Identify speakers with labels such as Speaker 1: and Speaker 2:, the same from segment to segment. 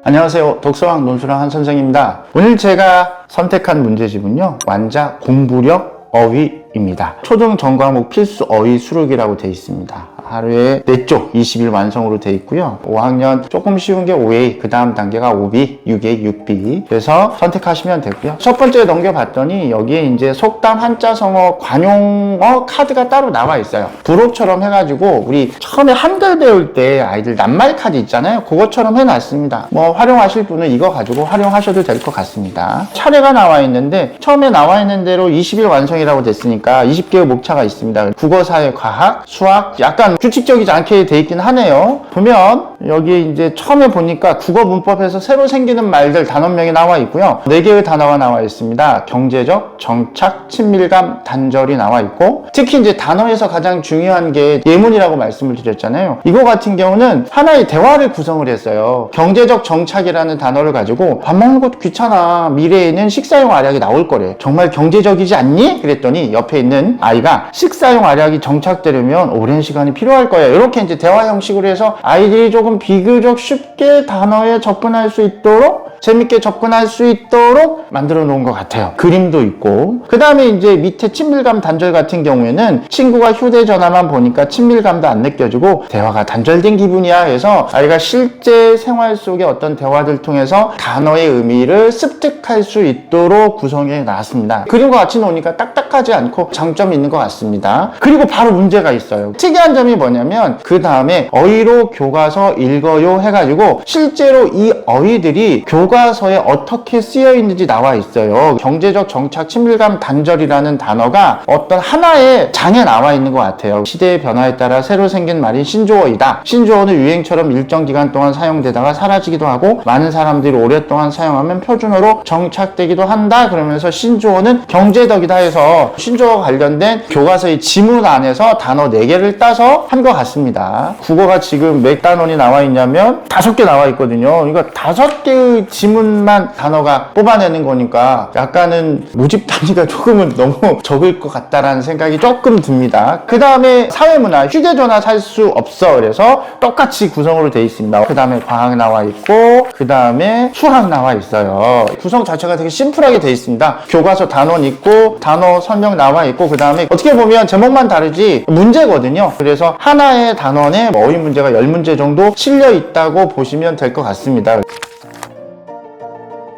Speaker 1: 안녕하세요. 독서왕 논술왕 한 선생입니다. 오늘 제가 선택한 문제집은요, 완자 공부력 어휘입니다. 초등 전과목 필수 어휘 수록이라고 되어 있습니다. 하루에 4쪽 20일 완성으로 되어 있고요. 5학년 조금 쉬운 게 5A, 그 다음 단계가 5B, 6A, 6B. 그래서 선택하시면 되고요. 첫 번째 넘겨봤더니 여기에 이제 속담, 한자성어, 관용어 카드가 따로 나와 있어요. 부록처럼 해가지고 우리 처음에 한글 배울 때 아이들 낱말 카드 있잖아요. 그것처럼 해놨습니다. 뭐 활용하실 분은 이거 가지고 활용하셔도 될 것 같습니다. 차례가 나와 있는데 처음에 나와 있는 대로 20일 완성이라고 됐으니까 20개의 목차가 있습니다. 국어, 사회, 과학, 수학, 약간 규칙적이지 않게 돼 있긴 하네요. 보면 여기 이제 처음에 보니까 국어 문법에서 새로 생기는 말들 단원명이 나와 있고요. 4개의 단어가 나와 있습니다. 경제적, 정착, 친밀감, 단절이 나와 있고, 특히 이제 단어에서 가장 중요한 게 예문이라고 말씀을 드렸잖아요. 이거 같은 경우는 하나의 대화를 구성을 했어요. 경제적 정착이라는 단어를 가지고 밥 먹는 것도 귀찮아. 미래에는 식사용 알약이 나올 거래. 정말 경제적이지 않니? 그랬더니 옆에 있는 아이가 식사용 알약이 정착되려면 오랜 시간이 필요할 거예요. 이렇게 이제 대화 형식으로 해서 아이들이 조금 비교적 쉽게 단어에 접근할 수 있도록, 재밌게 접근할 수 있도록 만들어 놓은 것 같아요. 그림도 있고, 그 다음에 이제 밑에 친밀감 단절 같은 경우에는 친구가 휴대전화만 보니까 친밀감도 안 느껴지고 대화가 단절된 기분이야 해서 아이가 실제 생활 속의 어떤 대화들 통해서 단어의 의미를 습득할 수 있도록 구성해 놨습니다. 그림과 같이 놓으니까 딱딱하지 않고 장점이 있는 것 같습니다. 그리고 바로 문제가 있어요. 특이한 점이 뭐냐면 그 다음에 어휘로 교과서 읽어요 해가지고 실제로 이 어휘들이 교과서에 어떻게 쓰여 있는지 나와 있어요. 경제적 정착, 친밀감, 단절이라는 단어가 어떤 하나의 장에 나와 있는 것 같아요. 시대의 변화에 따라 새로 생긴 말인 신조어이다. 신조어는 유행처럼 일정 기간 동안 사용되다가 사라지기도 하고 많은 사람들이 오랫동안 사용하면 표준어로 정착되기도 한다. 그러면서 신조어는 경제덕이다 해서 신조어 관련된 교과서의 지문 안에서 단어 4개를 따서 한 것 같습니다. 국어가 지금 몇 단원이 나와 있냐면 5개 나와 있거든요. 그러니까 5개의 지문만 단어가 뽑아내는 거니까 약간은 모집 단위가 조금은 너무 적을 것 같다라는 생각이 조금 듭니다. 그 다음에 사회문화, 휴대전화 살 수 없어. 그래서 똑같이 구성으로 되어 있습니다. 그 다음에 과학 나와 있고, 그 다음에 수학 나와 있어요. 구성 자체가 되게 심플하게 되어 있습니다. 교과서 단원 있고, 단어 설명 나와 있고, 그 다음에 어떻게 보면 제목만 다르지 문제거든요. 그래서 하나의 단원에 어휘 문제가 10문제 정도 실려 있다고 보시면 될 것 같습니다.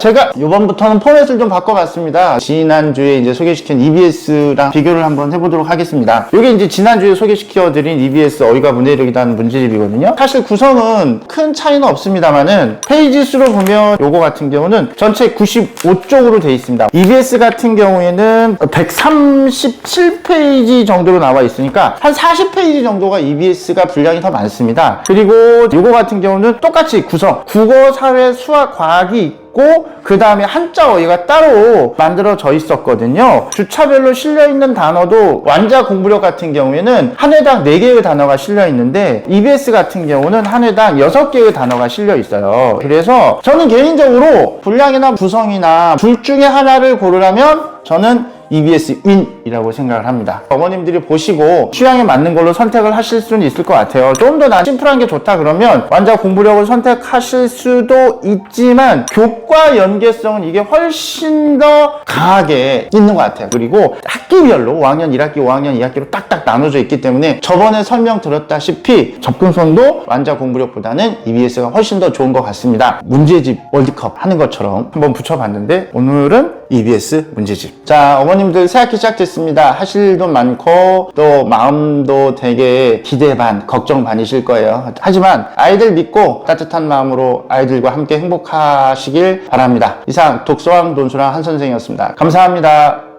Speaker 1: 제가 이번부터는 포맷을 좀 바꿔봤습니다. 지난주에 이제 소개시킨 EBS랑 비교를 한번 해보도록 하겠습니다. 이게 이제 지난주에 소개시켜드린 EBS 어휘가 문해력이라는 문제집이거든요. 사실 구성은 큰 차이는 없습니다만은 페이지 수로 보면 요거 같은 경우는 전체 95쪽으로 되어 있습니다. EBS 같은 경우에는 137페이지 정도로 나와 있으니까 한 40페이지 정도가 EBS가 분량이 더 많습니다. 그리고 요거 같은 경우는 똑같이 구성, 국어, 사회, 수학, 과학이 있고, 그 다음에 한자 어휘가 따로 만들어져 있었거든요. 주차별로 실려있는 단어도 완자 공부력 같은 경우에는 한 회당 4개의 단어가 실려있는데 EBS 같은 경우는 한 회당 6개의 단어가 실려있어요. 그래서 저는 개인적으로 분량이나 구성이나 둘 중에 하나를 고르라면 저는 EBS 윈이라고 생각을 합니다. 어머님들이 보시고 취향에 맞는 걸로 선택을 하실 수는 있을 것 같아요. 좀 더 난 심플한 게 좋다 그러면 완자 공부력을 선택하실 수도 있지만 교과 연계성은 이게 훨씬 더 강하게 있는 것 같아요. 그리고 학기별로 5학년 1학기, 5학년 2학기로 딱딱 나눠져 있기 때문에 저번에 설명드렸다시피 접근성도 완자 공부력보다는 EBS가 훨씬 더 좋은 것 같습니다. 문제집 월드컵 하는 것처럼 한번 붙여봤는데 오늘은 EBS 문제집. 자, 어머님들 새학기 시작됐습니다. 하실 일도 많고 또 마음도 되게 기대 반, 걱정 반이실 거예요. 하지만 아이들 믿고 따뜻한 마음으로 아이들과 함께 행복하시길 바랍니다. 이상 독서왕 논술왕 한 선생이었습니다. 감사합니다.